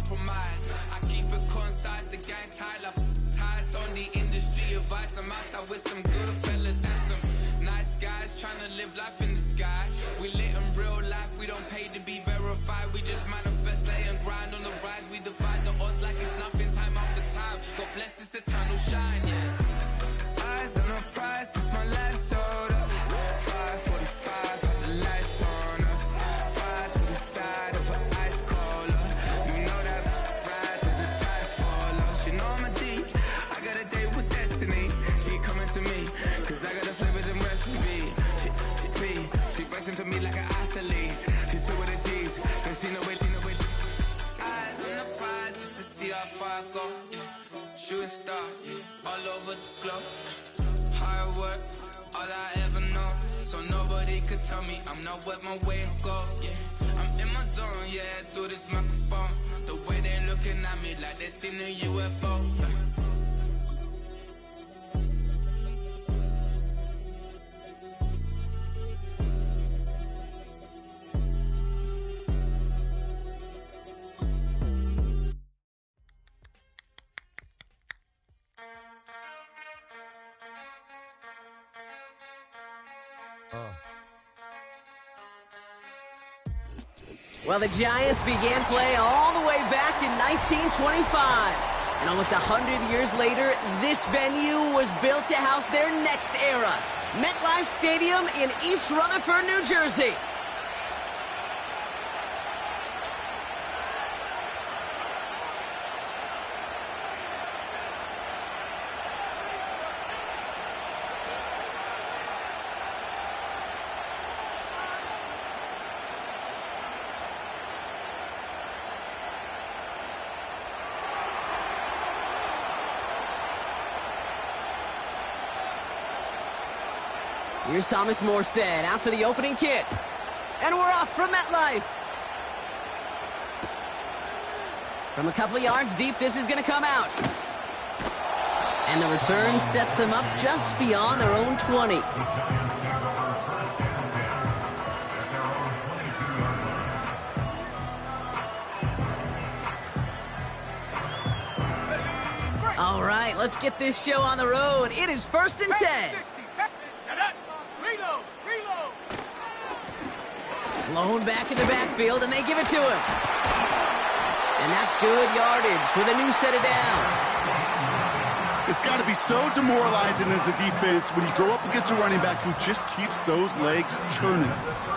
compromise. I keep it concise, the gang tight like ties. On the industry advice, I'm outside with some good fellas and some nice guys trying to live life in the sky. We lit in real life, we don't pay to be verified. We just manifest, lay and grind on the rise. We defy the odds like it's nothing, time after time. God bless this eternal shine, yeah. Eyes on the prize, it's my last order. 5:45, got the lights on us. Fries to the side of an ice caller. You know that ride till the tides fall off. You know I'm a D, I got a date with destiny. She coming to me, cause I got a flavor and recipe. She racing to me like an athlete. She two with the G's, don't see no way, Eyes on the prize just to see how far I go, yeah. Shooting star, yeah, all over the globe. Hard work, all I ever know. So nobody could tell me I'm not what my way and go, yeah. I'm in my zone, yeah, through this microphone. The way they looking at me like they seen a UFO, yeah. Well, the Giants began play all the way back in 1925. And almost 100 years later, this venue was built to house their next era. MetLife Stadium in East Rutherford, New Jersey. Here's Thomas Morstead out for the opening kick. And we're off from MetLife. From a couple of yards deep, this is going to come out. And the return sets them up just beyond their own 20. All right, let's get this show on the road. It is 1st and 10. Blown back in the backfield, and they give it to him. And that's good yardage with a new set of downs. It's got to be so demoralizing as a defense when you go up against a running back who just keeps those legs churning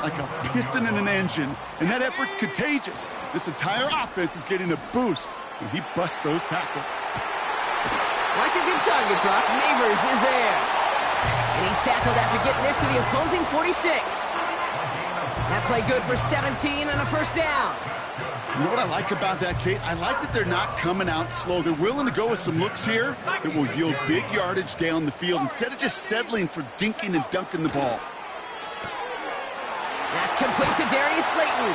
like a piston in an engine, and that effort's contagious. This entire offense is getting a boost when he busts those tackles. Like a good target, Brock. Neighbors is there. And he's tackled after getting this to the opposing 46. That play good for 17 and a first down. You know what I like about that, Kate? I like that they're not coming out slow. They're willing to go with some looks here that will yield big yardage down the field instead of just settling for dinking and dunking the ball. That's complete to Darius Slayton.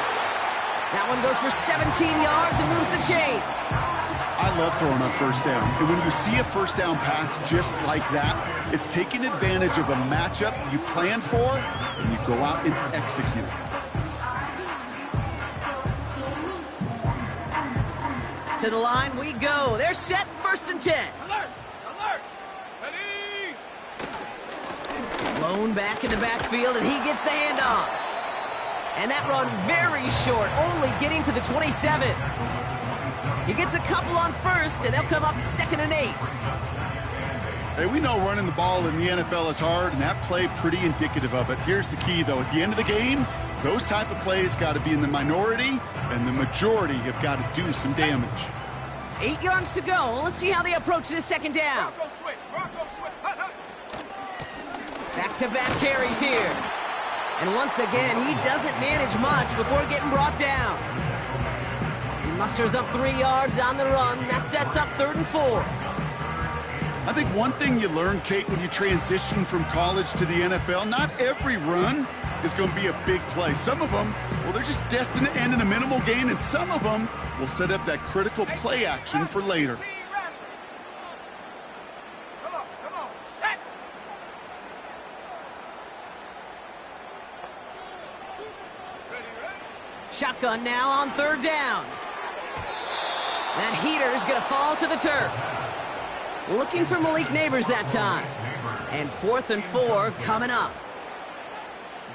That one goes for 17 yards and moves the chains. I love throwing on first down. And when you see a first down pass just like that, it's taking advantage of a matchup you planned for, and you go out and execute. To the line we go. They're set, 1st and 10. Alert! Alert! Ready! Blown back in the backfield, and he gets the handoff. And that run very short, only getting to the 27. He gets a couple on first, and they'll come up 2nd and 8. Hey, we know running the ball in the NFL is hard, and that play pretty indicative of it. Here's the key, though. At the end of the game, those type of plays got to be in the minority, and the majority have got to do some damage. 8 yards to go. Let's see how they approach this 2nd down. Bronco switch! Bronco switch! Back-to-back carries here. And once again, he doesn't manage much before getting brought down. He musters up 3 yards on the run. That sets up 3rd and 4. I think one thing you learn, Kate, when you transition from college to the NFL, not every run is going to be a big play. Some of them, well, they're just destined to end in a minimal gain, and some of them will set up that critical play action for later. Come on, set! Shotgun now on 3rd down. That heater's going to fall to the turf. Looking for Malik Neighbors that time. And 4th and 4 coming up.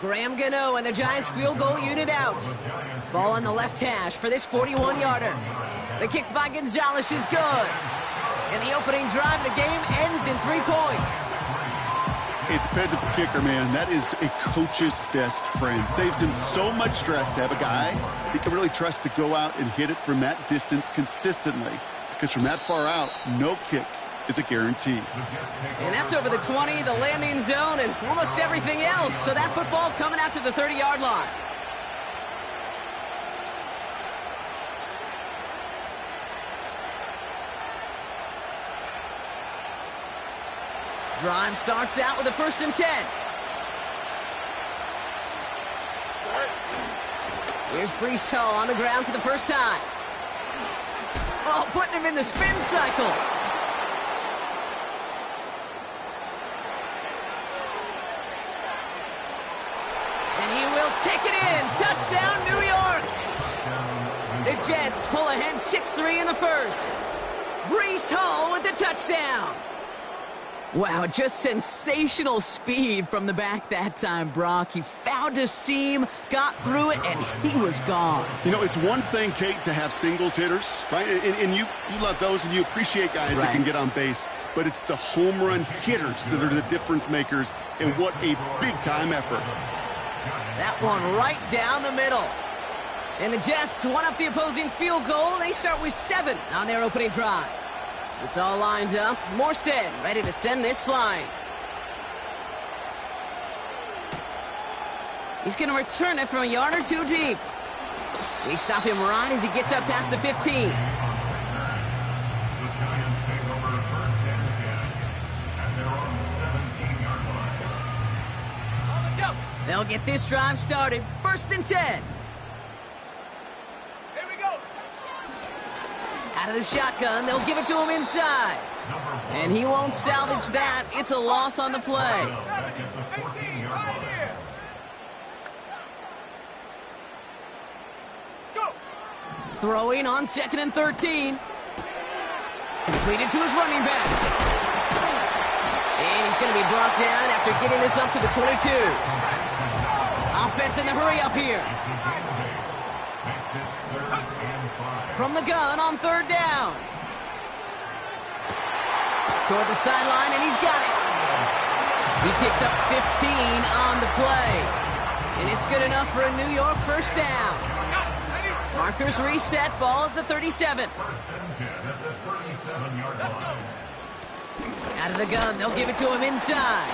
Graham Gano and the Giants field goal unit out. Ball on the left hash for this 41-yarder. The kick by Gonzalez is good. And the opening drive of the game ends in 3 points. A dependable kicker, man. That is a coach's best friend. Saves him so much stress to have a guy he can really trust to go out and hit it from that distance consistently. Because from that far out, no kick is a guarantee. And that's over the 20, the landing zone, and almost everything else. So that football coming out to the 30-yard line. Drive starts out with a 1st and 10. Here's Breece Hall on the ground for the first time. Oh, putting him in the spin cycle. And he will take it in. Touchdown, New York. The Jets pull ahead 6-3 in the first. Breece Hall with the touchdown. Wow, just sensational speed from the back that time, Brock. He found a seam, got through it, and he was gone. You know, it's one thing, Kate, to have singles hitters, right? And you love those, and you appreciate guys that can get on base. But it's the home run hitters that are the difference makers, and what a big-time effort. That one right down the middle. And the Jets one up the opposing field goal. They start with 7 on their opening drive. It's all lined up. Morstead ready to send this flying. He's going to return it from a yard or 2 deep. We stop him right as he gets up past the 15. They'll get this drive started. 1st and 10. Out of the shotgun, they'll give it to him inside. And he won't salvage that. It's a loss on the play. Throwing on 2nd and 13. Completed to his running back. And he's going to be brought down after getting this up to the 22. Offense in the hurry up here. From the gun on 3rd down. Toward the sideline, and he's got it. He picks up 15 on the play. And it's good enough for a New York first down. Markers reset, ball at the 37. Out of the gun, they'll give it to him inside.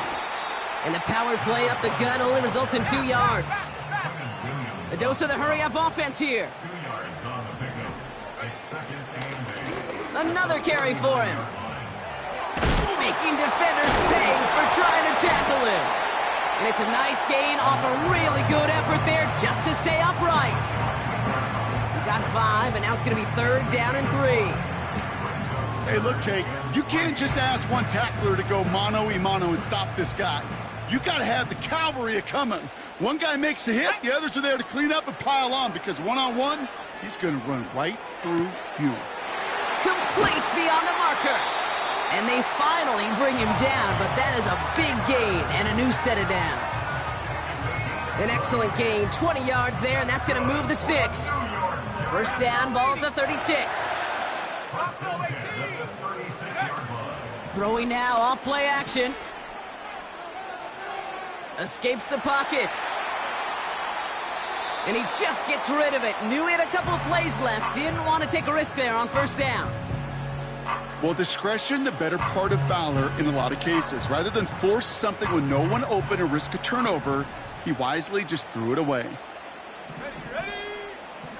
And the power play up the gun only results in 2 yards. A dose of the hurry-up offense here. Another carry for him. Making defenders pay for trying to tackle him. And it's a nice gain off a really good effort there just to stay upright. He got 5, and now it's going to be 3rd down and 3. Hey, look, Kate, you can't just ask one tackler to go mano-a-mano and stop this guy. You got to have the cavalry coming. One guy makes a hit, the others are there to clean up and pile on, because one-on-one, he's going to run right through you. Complete beyond the marker. And they finally bring him down, but that is a big gain and a new set of downs. An excellent gain, 20 yards there, and that's going to move the sticks. First down, ball at the 36. Throwing now, off play action. Escapes the pocket. And he just gets rid of it. Knew he had a couple of plays left. Didn't want to take a risk there on 1st down. Well, discretion, the better part of valor in a lot of cases. Rather than force something with no one open and risk a turnover, he wisely just threw it away.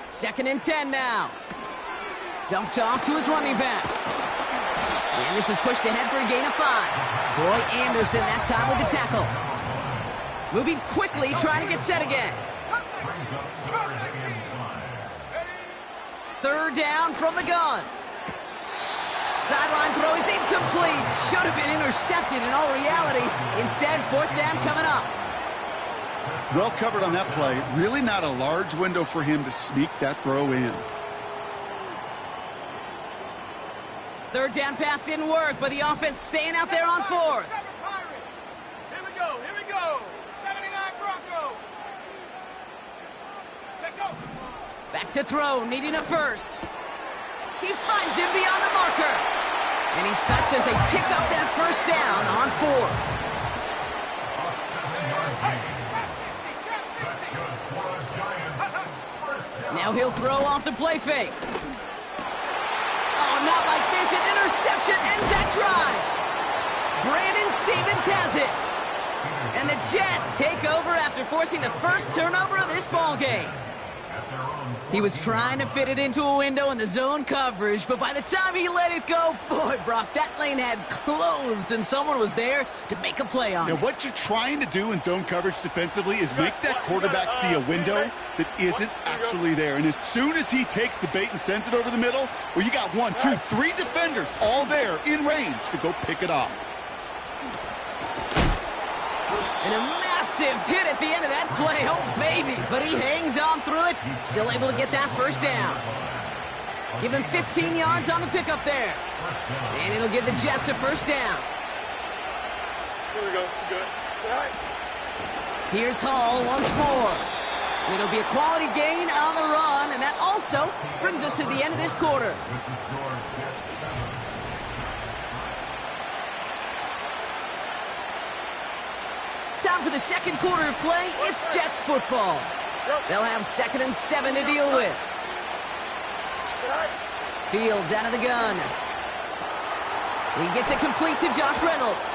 2nd and 10 now. Dumped off to his running back. And this is pushed ahead for a gain of 5. Troy Anderson that time with the tackle. Moving quickly, trying to get set again. 3rd down from the gun. Sideline throw is incomplete. Should have been intercepted in all reality. Instead, 4th down coming up. Well covered on that play. Really not a large window for him to sneak that throw in. Third down pass didn't work, but the offense staying out there on fourth. Here we go, here we go. 79 Bronco. Set go. Back to throw, needing a first. He finds him beyond the marker. And he's touched as they pick up that first down on fourth. Now he'll throw off the play fake. Oh, not like this. An interception ends that drive. Brandon Stevens has it. And the Jets take over after forcing the first turnover of this ballgame. He was trying to fit it into a window in the zone coverage, but by the time he let it go, boy, Brock, that lane had closed, and someone was there to make a play on it. Now, what you're trying to do in zone coverage defensively is make that quarterback see a window that isn't actually there. And as soon as he takes the bait and sends it over the middle, well, you got 1, 2, 3 defenders all there in range to go pick it off. And a massive hit at the end of that play. Oh, baby. But he hangs on through it. Still able to get that first down. Give him 15 yards on the pickup there. And it'll give the Jets a first down. Here we go. Good. All right. Here's Hall once more. It'll be a quality gain on the run. And that also brings us to the end of this quarter. Time for the second quarter of play. It's Jets football. They'll have 2nd and 7 to deal with. Fields out of the gun. He gets it complete to Josh Reynolds.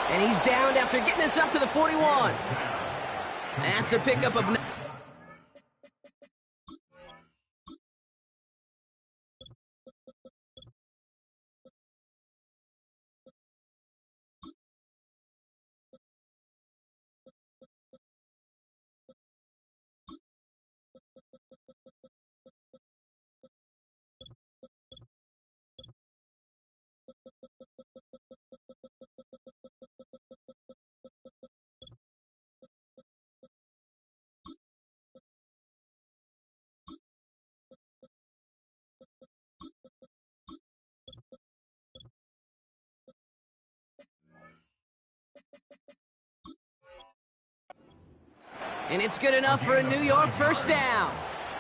And he's downed after getting this up to the 41. That's a pickup of... And it's good enough for a New York first down.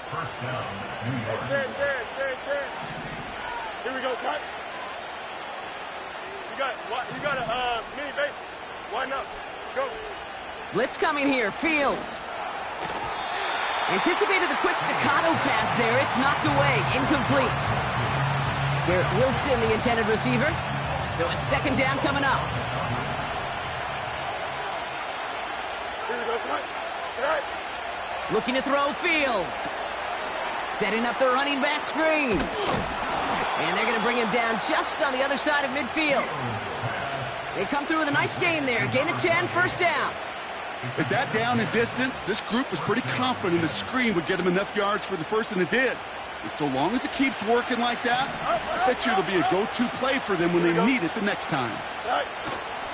First down, New York. Here we go, son. You got a mini base. Widen up. Go. Blitz coming here. Fields. Anticipated the quick staccato pass there. It's knocked away. Incomplete. Garrett Wilson, the intended receiver. So it's 2nd down coming up. Here we go, son. Looking to throw Fields. Setting up the running back screen. And they're going to bring him down just on the other side of midfield. They come through with a nice gain there. Gain of 10, first down. With that down and distance, this group was pretty confident the screen would get him enough yards for the first, and it did. And so long as it keeps working like that, I bet you it'll be a go-to play for them when they need it the next time.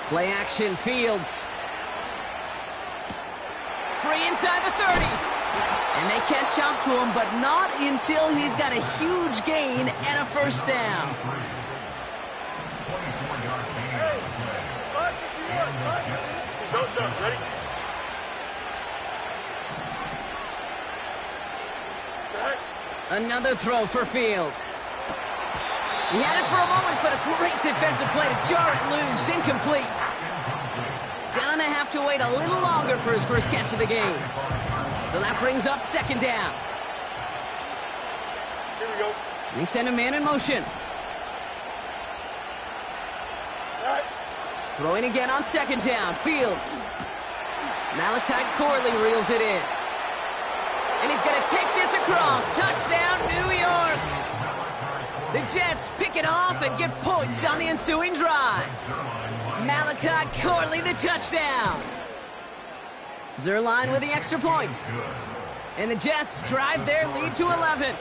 Play action, Fields. Free inside the 30. And they catch up to him, but not until he's got a huge gain and a first down. Go, son. Ready? Another throw for Fields. He had it for a moment, but a great defensive play to jar it loose. Incomplete. Gonna have to wait a little longer for his first catch of the game. So that brings up 2nd down. Here we go. They send a man in motion. Right. Throwing again on 2nd down. Fields. Malachi Corley reels it in. And he's going to take this across. Touchdown, New York. The Jets pick it off and get points on the ensuing drive. Malachi Corley, the touchdown. Zerline with the extra point. And the Jets drive their lead to 11.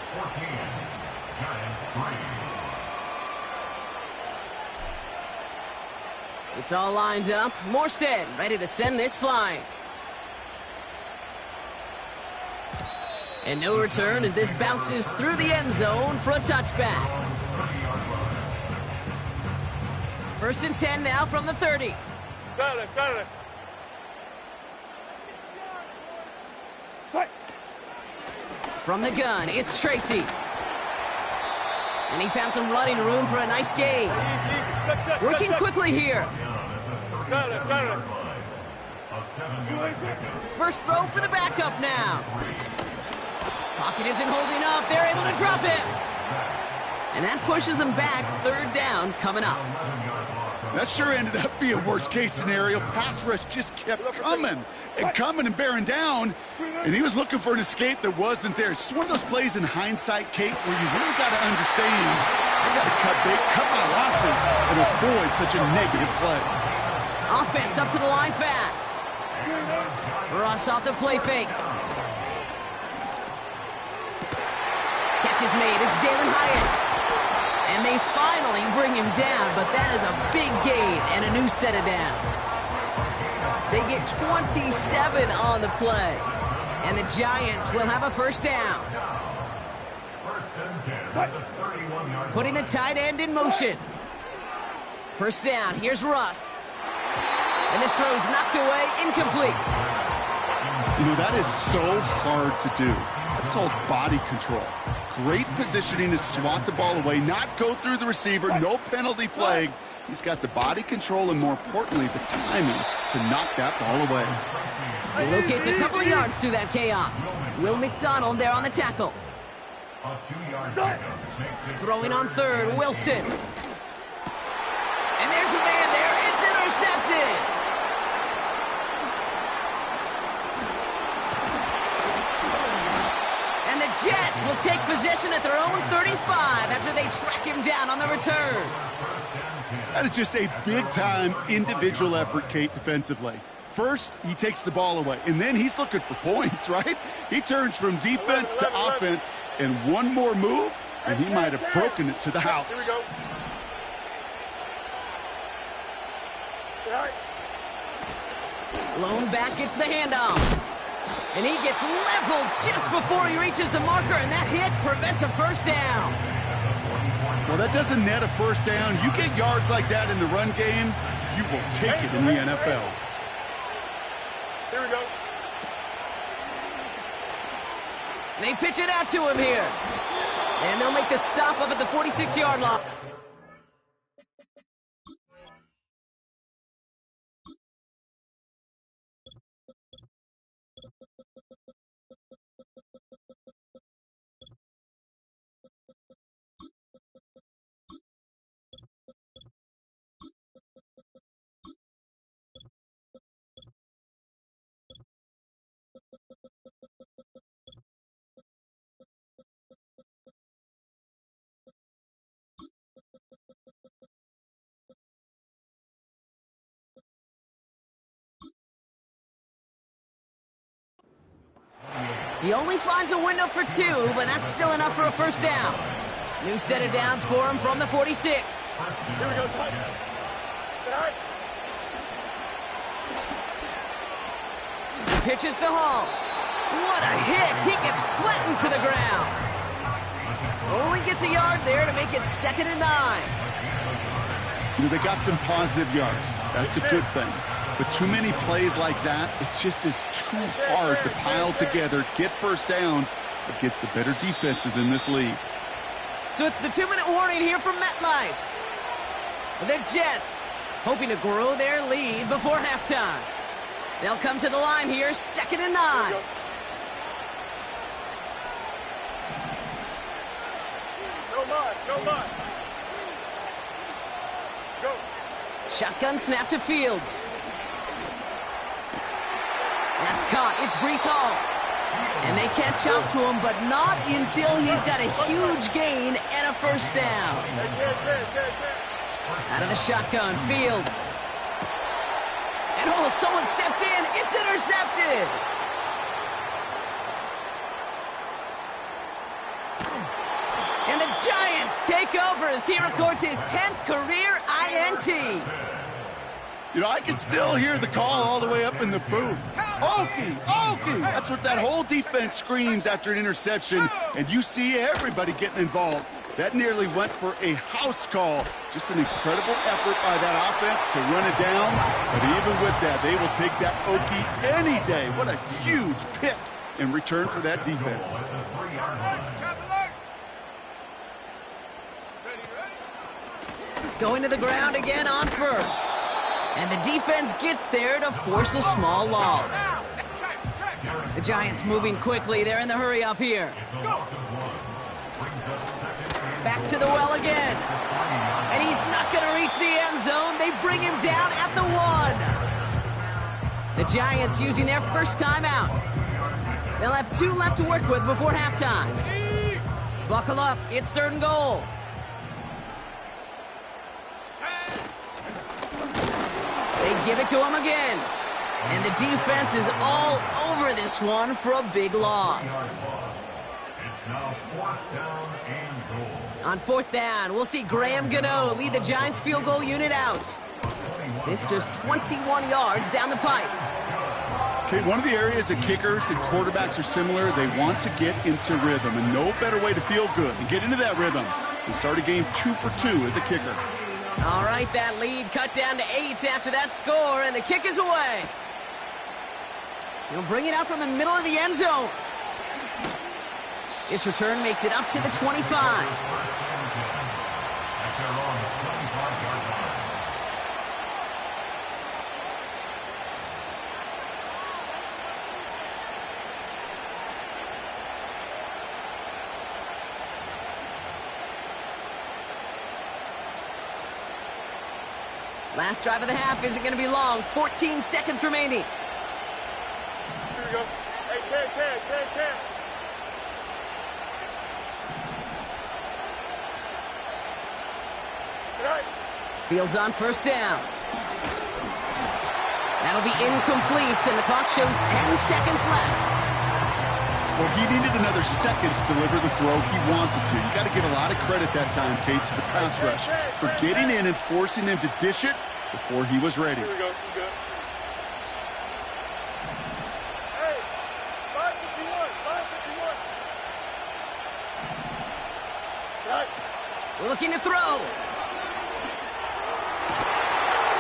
It's all lined up. Morstead ready to send this flying. And no return as this bounces through the end zone for a touchback. First and 10 now from the 30. Got it. From the gun, it's Tracy. And he found some running room for a nice gain. Working quickly here. Got it. First throw for the backup now. Pocket isn't holding up. They're able to drop it. And that pushes them back. Third down coming up. That sure ended up being a worst-case scenario. Pass rush just kept coming and bearing down, and he was looking for an escape that wasn't there. It's just one of those plays in hindsight, Kate, where you really got to understand, I got to cut big, cut my losses, and avoid such a negative play. Offense up to the line fast. Ross off the play fake. Catch is made. It's Jalen Hyatt. And they finally bring him down, but that is a big gain and a new set of downs. They get 27 on the play, and the Giants will have a first down. Putting the tight end in motion. First down, here's Russ. And this throw's knocked away, incomplete. You know, that is so hard to do. That's called body control. Great positioning to swat the ball away, not go through the receiver, no penalty flag. He's got the body control and, more importantly, the timing to knock that ball away. He locates a couple of yards through that chaos. Will McDonald there on the tackle. Throwing on third, Wilson. And there's a man there. It's intercepted. And the Jets will take possession at their own 35 after they track him down on the return. That is just a big-time individual effort, Kate, defensively. First, he takes the ball away, and then he's looking for points, right? He turns from defense to offense, and one more move, and he might have broken it to the house. Here we go. Lone back gets the handoff. And he gets leveled just before he reaches the marker, and that hit prevents a first down. Well, that doesn't net a first down. You get yards like that in the run game, you will take it in the NFL. Here we go. They pitch it out to him here. And they'll make the stop up at the 46-yard line. He only finds a window for two, but that's still enough for a first down. New set of downs for him from the 46. Here we go, Spike. Sit high. Pitches to Hall. What a hit! He gets flattened to the ground. Only gets a yard there to make it 2nd and 9. You know, they got some positive yards. That's a good thing. But too many plays like that, it just is too hard to pile together, get first downs against the better defenses in this league. So it's the 2-minute warning here from MetLife. The Jets hoping to grow their lead before halftime. They'll come to the line here, 2nd and 9. No mud. Go. Shotgun snap to Fields. That's caught. It's Breece Hall. And they catch up to him, but not until he's got a huge gain and a first down. Out of the shotgun, Fields. And someone stepped in. It's intercepted. And the Giants take over as he records his 10th career INT. You know, I can still hear the call all the way up in the booth. Okie! That's what that whole defense screams after an interception, and you see everybody getting involved. That nearly went for a house call. Just an incredible effort by that offense to run it down. But even with that, they will take that Okie any day. What a huge pick in return for that defense. Going to the ground again on first. And the defense gets there to force a small loss. The Giants moving quickly. They're in the hurry up here. Back to the well again. And he's not going to reach the end zone. They bring him down at the 1. The Giants using their first timeout. They'll have 2 left to work with before halftime. Buckle up. It's 3rd and goal. They give it to him again. And the defense is all over this one for a big loss. It's now 4th down and goal. On 4th down, we'll see Graham Gano lead the Giants field goal unit out. This just 21 yards down the pipe. Okay, one of the areas that kickers and quarterbacks are similar, they want to get into rhythm. And no better way to feel good and get into that rhythm and start a game 2 for 2 as a kicker. All right, that lead cut down to 8 after that score, and the kick is away. He'll bring it out from the middle of the end zone. This return makes it up to the 25. Last drive of the half isn't going to be long. 14 seconds remaining. Here we go. Hey, Cam. Fields on 1st down. That'll be incomplete, and the clock shows 10 seconds left. Well, he needed another second to deliver the throw he wanted to. You got to give a lot of credit that time, Kate, to the pass rush for getting in and forcing him to dish it before he was ready. Here we go. You good? Hey, 551. Right. Looking to throw.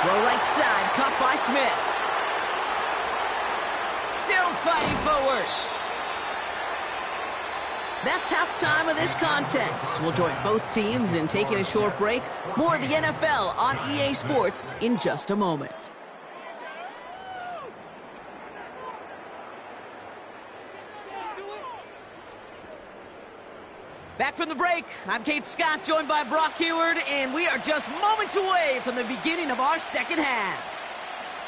Throw right side, caught by Smith. Still fighting forward. That's halftime of this contest. We'll join both teams in taking a short break. More of the NFL on EA Sports in just a moment. Back from the break, I'm Kate Scott, joined by Brock Heward, and we are just moments away from the beginning of our second half.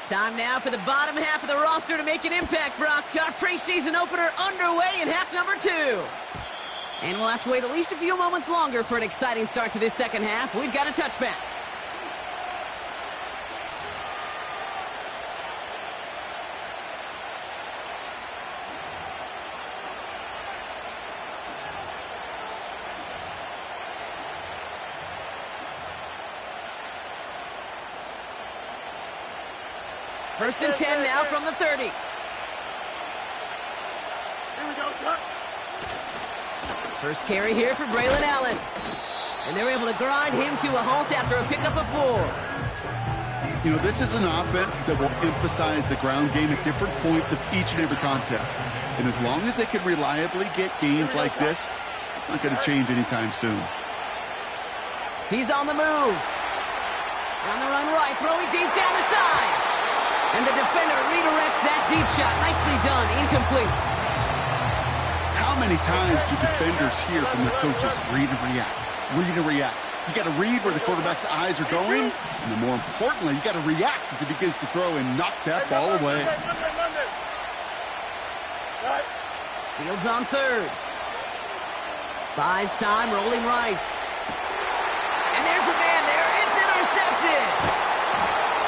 Time now for the bottom half of the roster to make an impact, Brock. Our preseason opener underway in half number 2. And we'll have to wait at least a few moments longer for an exciting start to this second half. We've got a touchback. First and 10 now from the 30. Here we go, son. First carry here for Braylon Allen. And they're able to grind him to a halt after a pickup of 4. You know, this is an offense that will emphasize the ground game at different points of each and every contest. And as long as they can reliably get gains like this, it's not going to change anytime soon. He's on the move. On the run right, throwing deep down the side. And the defender redirects that deep shot. Nicely done, incomplete. How many times do defenders hear from their coaches, read and react, read and react? You got to read where the quarterback's eyes are going, and then more importantly, you got to react as he begins to throw and knock that ball away. Fields on 3rd. Buys time, rolling right. And there's a man there. It's intercepted.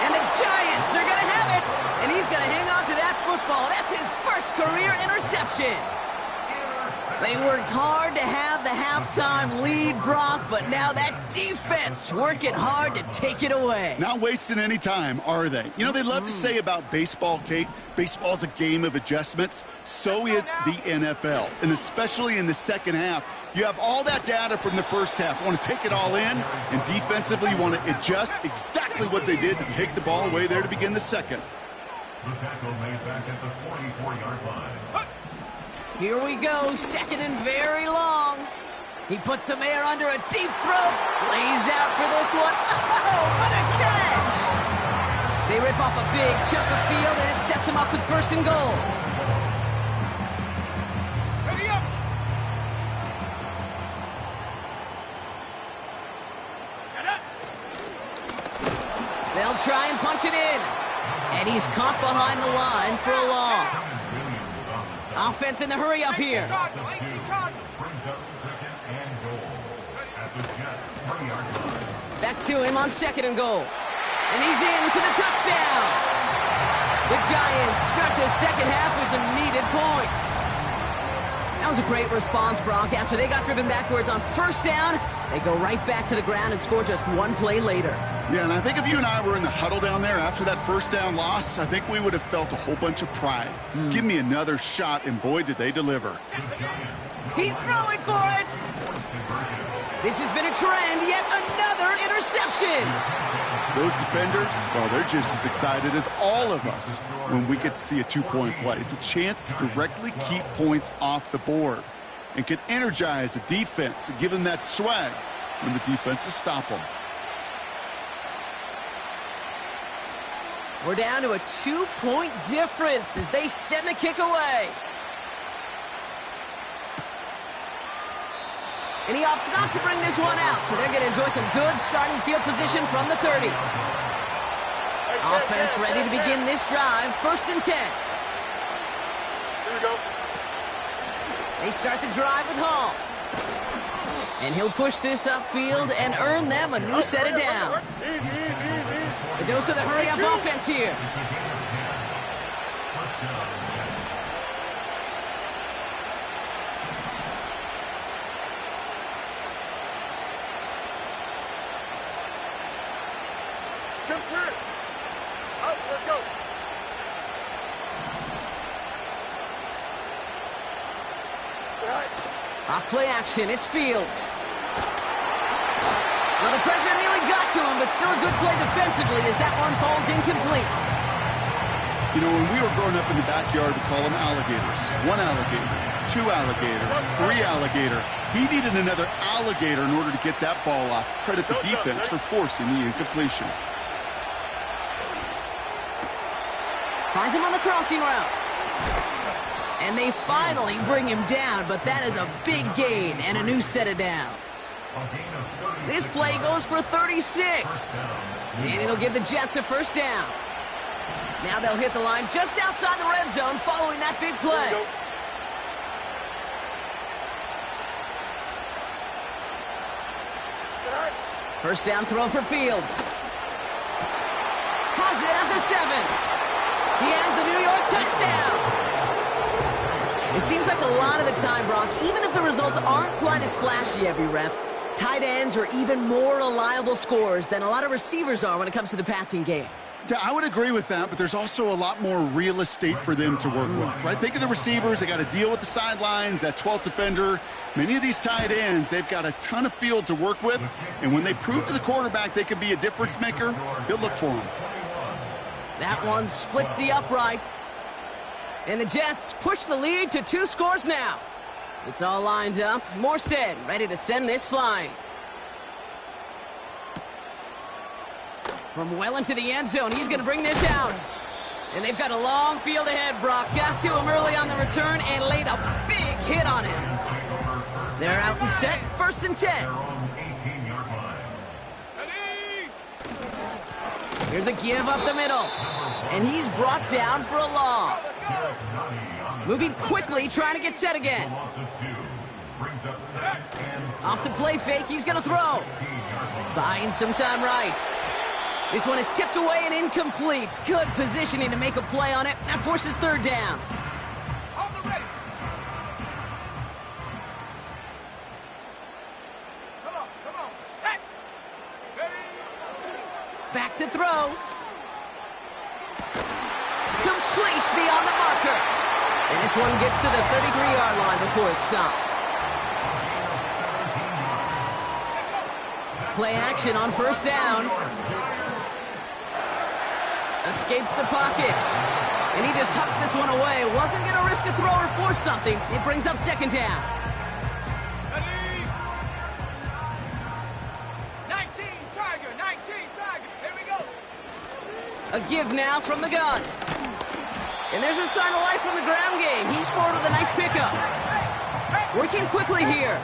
And the Giants are going to have it. And he's going to hang on to that football. That's his first career interception. They worked hard to have the halftime lead, Brock, but now that defense working hard to take it away. Not wasting any time, are they? You know, they love to say about baseball, Kate, baseball's a game of adjustments. So is the NFL, and especially in the second half. You have all that data from the first half. You want to take it all in, and defensively you want to adjust exactly what they did to take the ball away there to begin the second. The tackle made back at the 44-yard line. Here we go, second and very long. He puts some air under a deep throw, lays out for this one. Oh, what a catch! They rip off a big chunk of field, and it sets him up with first and goal. Ready up! Set up! They'll try and punch it in. And he's caught behind the line for a loss. Offense in the hurry up here. Brings up second and goal at the Jets' 3-yard line. Back to him on second and goal. And he's in for the touchdown. The Giants start the second half with some needed points. That was a great response, Brock. After they got driven backwards on first down, they go right back to the ground and score just one play later. Yeah, and I think if you and I were in the huddle down there after that first down loss, I think we would have felt a whole bunch of pride. Give me another shot, and boy, did they deliver. He's throwing for it. This has been a trend, yet another interception. Those defenders, well, they're just as excited as all of us when we get to see a two-point play. It's a chance to directly keep points off the board and can energize the defense and give them that swag when the defenses stop them. We're down to a 2-point difference as they send the kick away. And he opts not to bring this one out, so they're going to enjoy some good starting field position from the 30. Offense ready to begin this drive, first and 10. Here we go. They start the drive with Hall. And he'll push this upfield and earn them a new set of downs. The dose of the hurry-up offense here. Jump spirit. Out, let's go. All right. Off play action, it's Fields. Well, the pressure nearly got to him, but still a good play defensively as that one falls incomplete. You know, when we were growing up in the backyard, we call them alligators. 1 alligator, 2 alligator, 3 alligator. He needed another alligator in order to get that ball off. Credit the defense for forcing the incompletion. Finds him on the crossing route. And they finally bring him down, but that is a big gain and a new set of downs. This play goes for 36. And it'll give the Jets a first down. Now they'll hit the line just outside the red zone following that big play. First down throw for Fields. Has it at the 7. He has the New York touchdown. It seems like a lot of the time, Brock, even if the results aren't quite as flashy every rep, tight ends are even more reliable scorers than a lot of receivers are when it comes to the passing game. Yeah, I would agree with that, but there's also a lot more real estate for them to work with, right? Think of the receivers. They got to deal with the sidelines, that 12th defender. Many of these tight ends, they've got a ton of field to work with, and when they prove to the quarterback they can be a difference maker, he'll look for them. That one splits the uprights. And the Jets push the lead to 2 scores now. It's all lined up. Morstead ready to send this flying. From well into the end zone, he's going to bring this out. And they've got a long field ahead, Brock. Got to him early on the return and laid a big hit on him. They're out and set, first and 10. Here's a give up the middle. And he's brought down for a loss. Moving quickly, trying to get set again. Off the play fake, he's going to throw. Buying some time right. This one is tipped away and incomplete. Good positioning to make a play on it. That forces third down. Back to throw. Complete beyond the marker. And this one gets to the 33-yard line before it's stopped. Play action on first down. Escapes the pocket. And he just hucks this one away. Wasn't going to risk a throw or force something. It brings up second down. 19 Tiger. Here we go. A give now from the gun. And there's a sign of life from the ground game. He's forward with a nice pickup. Working quickly here.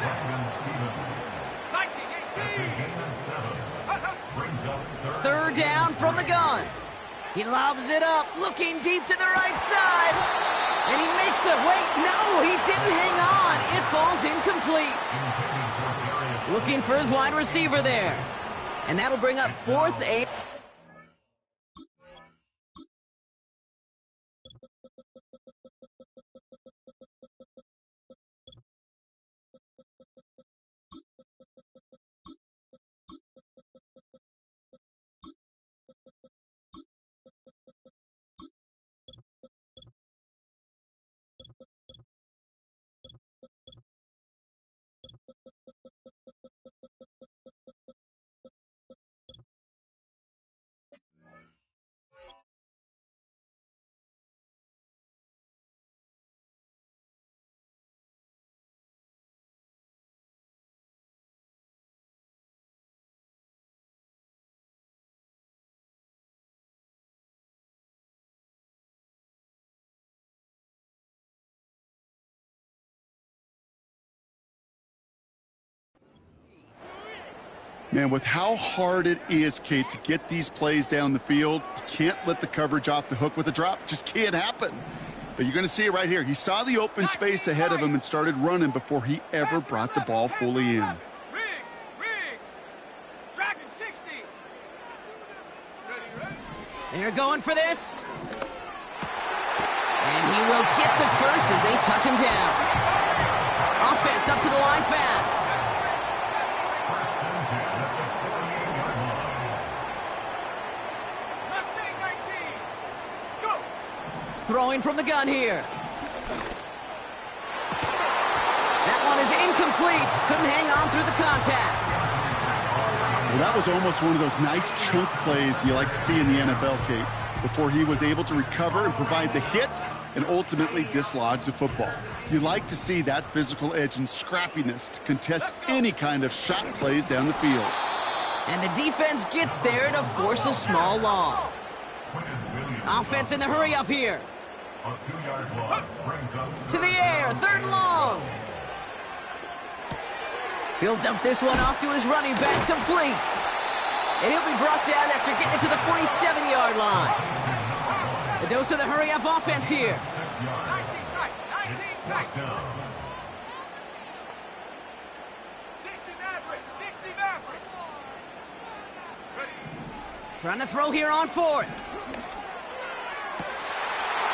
19-18. Third down from the gun. He lobs it up, looking deep to the right side. And he makes the... Wait, no, he didn't hang on. It falls incomplete. Looking for his wide receiver there. And that'll bring up fourth and... Man, with how hard it is, Kate, to get these plays down the field, you can't let the coverage off the hook with a drop. It just can't happen. But you're going to see it right here. He saw the open space ahead of him and started running before he ever brought the ball fully in. Riggs. Dragon 60. Ready. They're going for this. And he will get the first as they touch him down. Offense up to the line fast. Throwing from the gun here. That one is incomplete. Couldn't hang on through the contact. Well, that was almost one of those nice chunk plays you like to see in the NFL, Kate, before he was able to recover and provide the hit and ultimately dislodge the football. You like to see that physical edge and scrappiness to contest any kind of shot plays down the field. And the defense gets there to force a small loss. Offense in the hurry up here. A 2-yard loss brings up To the air, third and long. He'll dump this one off to his running back, complete. And he'll be brought down after getting it to the 47-yard line. A dose of the hurry-up offense here. 19 tight. 60 Maverick. Ready. Trying to throw here on fourth.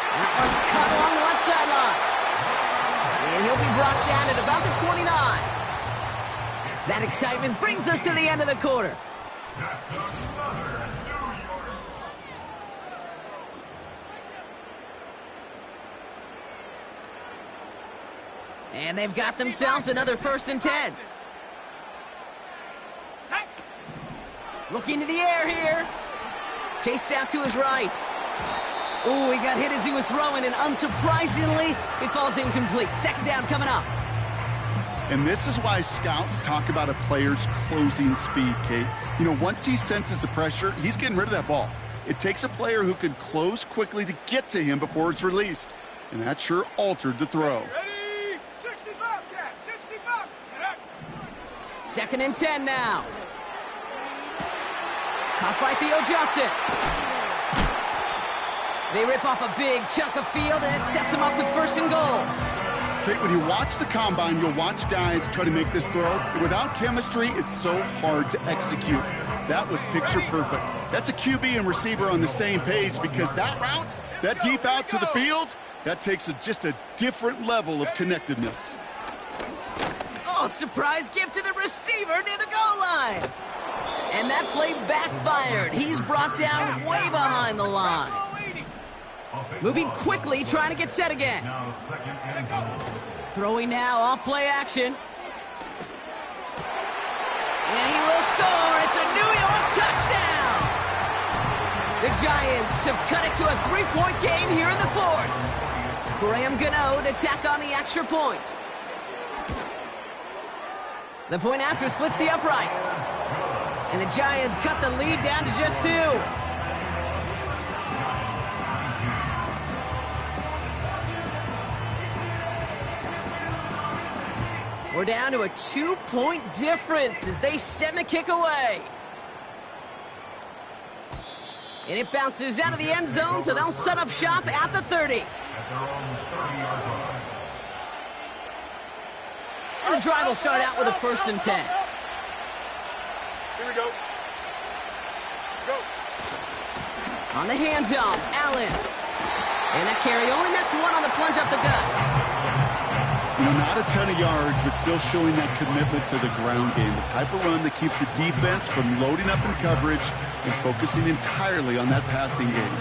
That one's cut along the left sideline. And he'll be brought down at about the 29. That excitement brings us to the end of the quarter. That's another New York. And they've got themselves another 1st and 10. Looking to the air here. Chased out to his right. Ooh, he got hit as he was throwing, and unsurprisingly, it falls incomplete. Second down coming up. And this is why scouts talk about a player's closing speed, Kate. You know, once he senses the pressure, he's getting rid of that ball. It takes a player who can close quickly to get to him before it's released. And that sure altered the throw. Ready. 60 Bobcat. 60 Bobcat. 2nd and 10 now. Caught by Theo Johnson. They rip off a big chunk of field, and it sets them up with 1st and goal. Kate, when you watch the combine, you'll watch guys try to make this throw. Without chemistry, it's so hard to execute. That was picture perfect. That's a QB and receiver on the same page, because that route, that deep out to the field, that takes just a different level of connectedness. Oh, surprise gift to the receiver near the goal line. And and that play backfired. He's brought down way behind the line. Moving quickly, trying to get set again. Now second and goal. Throwing now, off play action. And he will score. It's a New York touchdown. The Giants have cut it to a 3-point game here in the fourth. Graham Gano to tack on the extra point. The point after splits the uprights. And the Giants cut the lead down to just 2. We're down to a 2-point difference as they send the kick away. And it bounces out of the end zone, so they'll set up shop at the 30. At their own 30-yard line. And the drive will start out with a 1st and 10. Here we go. Go. On the handoff, Allen. And that carry only nets 1 on the plunge up the gut. You know, not a ton of yards, but still showing that commitment to the ground game. The type of run that keeps the defense from loading up in coverage and focusing entirely on that passing game.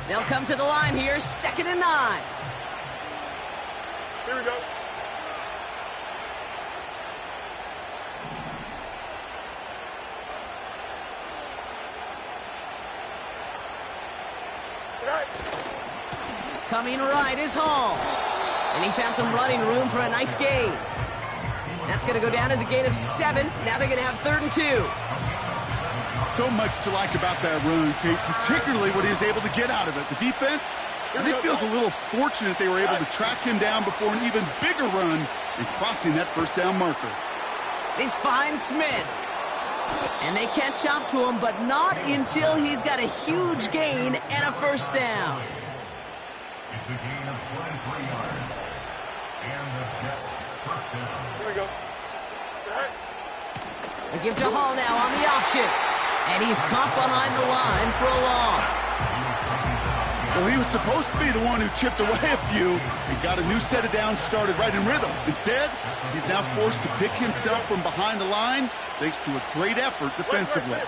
They'll come to the line here, 2nd and 9. Here we go. Right. Coming right is Hall. And he found some running room for a nice gain. That's going to go down as a gain of 7. Now they're going to have 3rd and 2. So much to like about that run, Kate, particularly what he was able to get out of it. The defense, I think, feels a little fortunate they were able to track him down before an even bigger run and crossing that 1st down marker. He's finds Smith. And they catch up to him, but not until he's got a huge gain and a 1st down. It's a gain of 23 yards. And the Jets 1st down. Here we go. Right. They give to Hall now on the option. And he's caught behind the line for a loss. Well, he was supposed to be the one who chipped away a few and got a new set of downs started right in rhythm. Instead, he's now forced to pick himself from behind the line thanks to a great effort defensively.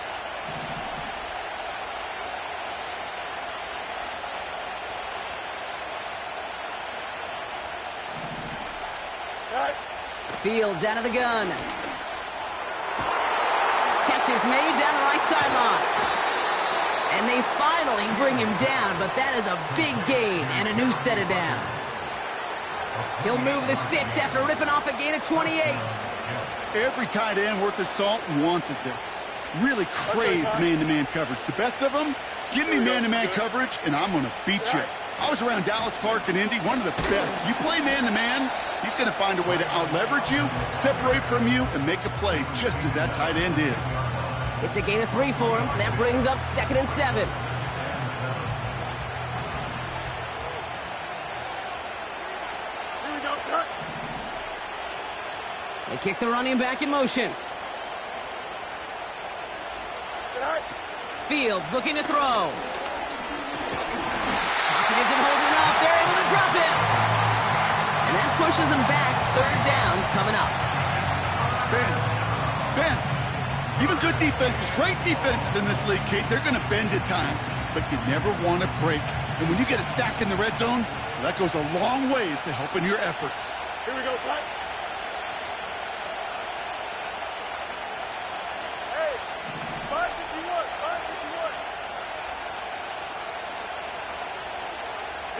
Right. Fields out of the gun. Catch is made down the right sideline. And they finally bring him down, but that is a big gain and a new set of downs. He'll move the sticks after ripping off a gain of 28. Every tight end worth his salt wanted this. Really craved man-to-man coverage. The best of them, give me man-to-man coverage, and I'm going to beat you. I was around Dallas Clark and Indy, one of the best. You play man-to-man, he's going to find a way to out-leverage you, separate from you, and make a play just as that tight end did. It's a gain of 3 for him. That brings up 2nd and 7. Here we go, son. They kick the running back in motion. Right. Fields looking to throw. Pocket isn't holding up. They're able to drop it. And that pushes him back. 3rd down coming up. Bend. Even good defenses, great defenses in this league, Kate, they're going to bend at times, but you never want to break. And when you get a sack in the red zone, well, that goes a long ways to helping your efforts. Here we go, son. Hey, 551,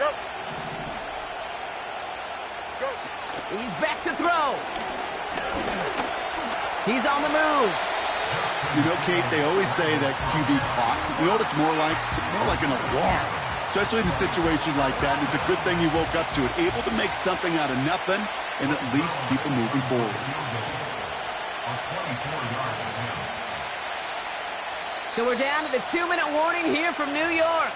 551. Yep. Go. He's back to throw. He's on the move. You know, Kate, they always say that QB clock, you know what it's more like? It's more like an alarm, especially in a situation like that. And it's a good thing you woke up to it, able to make something out of nothing and at least keep it moving forward. So we're down to the 2-minute warning here from New York.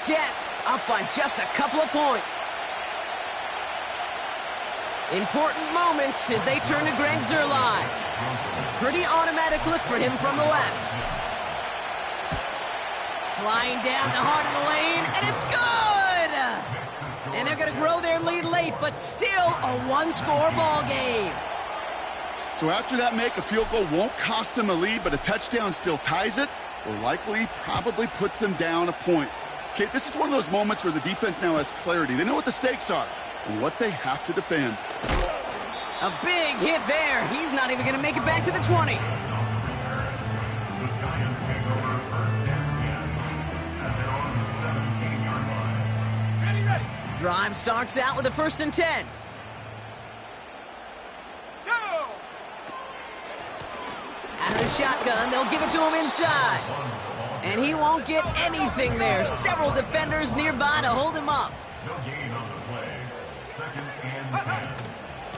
Jets up by just a couple of points. Important moment as they turn to Greg Zuerlein. Pretty automatic look for him from the left. Flying down the heart of the lane, and it's good! And they're going to grow their lead late, but still a 1-score ball game. So after that make, a field goal won't cost him a lead, but a touchdown still ties it, or likely probably puts them down a point. Okay, this is one of those moments where the defense now has clarity. They know what the stakes are and what they have to defend. A big hit there. He's not even going to make it back to the 20. The Giants take over first and 10 at their own 17-yard line. Ready, ready. Drive starts out with a 1st and 10. Go. Out of the shotgun, they'll give it to him inside. And he won't get anything there. Several defenders nearby to hold him up. No gain on the play. 2nd and 10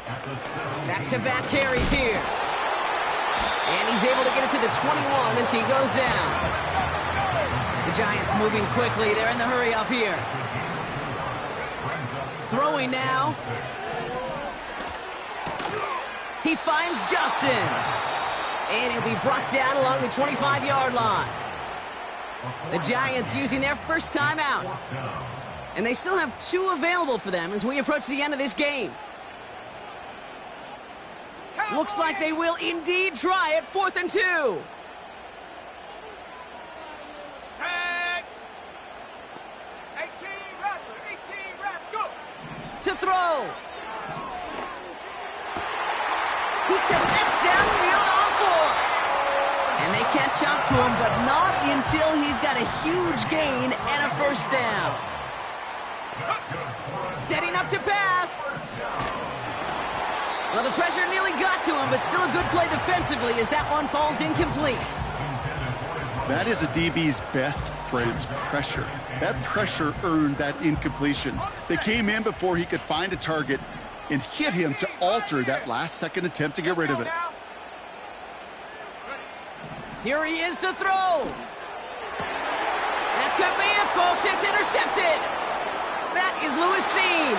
at the 17. Back-to-back carries here. And he's able to get it to the 21 as he goes down. The Giants moving quickly. They're in the hurry up here. Throwing now. He finds Johnson. And he'll be brought down along the 25-yard line. The Giants using their first timeout. And they still have 2 available for them as we approach the end of this game. Looks like they will indeed try it. 4th and 2. Tag. 18 Rattler, 18 Rattler, go. To throw. He connects downfield on 4. And they catch up to him, but not until he's got a huge gain and a 1st down. Setting up to pass. Well, the pressure nearly got to him, but still a good play defensively as that one falls incomplete. That is a DB's best friend, pressure. That pressure earned that incompletion. They came in before he could find a target and hit him to alter that last-second attempt to get rid of it. Here he is to throw. That could be it, folks. It's intercepted. That is Lewis Seen.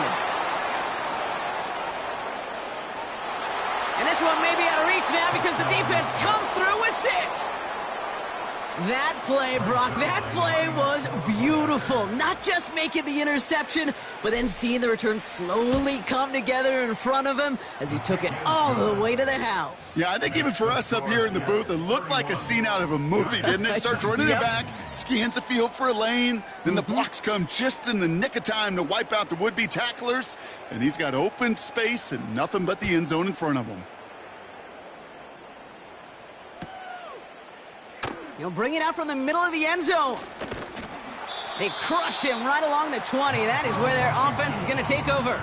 And this one may be out of reach now because the defense comes through with 6. That play, Brock, that play was beautiful. Not just making the interception, but then seeing the return slowly come together in front of him as he took it all the way to the house. Yeah, I think even for us up here in the booth, it looked like a scene out of a movie, didn't it? Starts running it back, scans the field for a lane, then the blocks come just in the nick of time to wipe out the would-be tacklers, and he's got open space and nothing but the end zone in front of him. He'll bring it out from the middle of the end zone. They crush him right along the 20. That is where their offense is going to take over.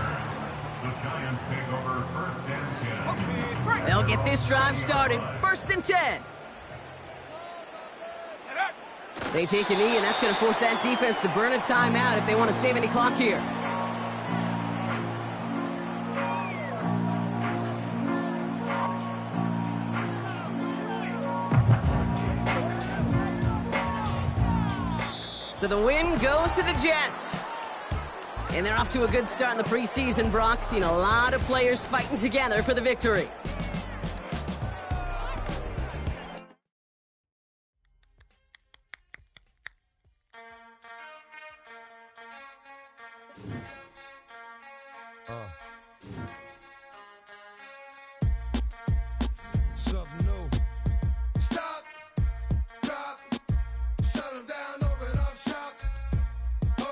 The Giants take over 1st and 10. They'll get this drive started. 1st and 10. They take a knee, and that's going to force that defense to burn a timeout if they want to save any clock here. So the win goes to the Jets. And they're off to a good start in the preseason, Brock. Seen a lot of players fighting together for the victory. What's up,